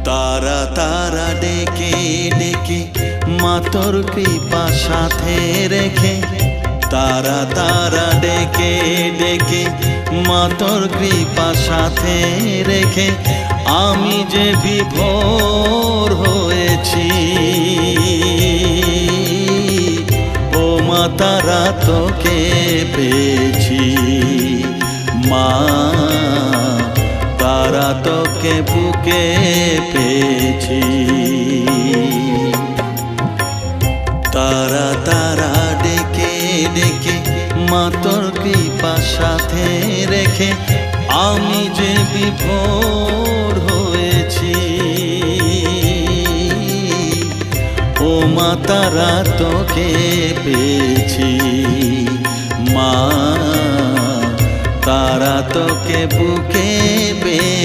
তারা তারা ডেকে ডেকে মা তোর কৃপা সাথে রেখে, তারা তারা ডেকে ডেকে মা তোর কৃপা সাথে রেখে আমি যে বিভোর হয়েছি। ও মা তারা তোকে পেয়েছি, মা তারা তোকে বুকে পেয়েছি। তারা তারা ডেকে ডেকে মা তোর কৃপা সাথে রেখে আমি যে বিভোর হয়েছি। ও মা তারা তোকে পেয়েছি, মা তারা তোকে বুকে পেয়েছি।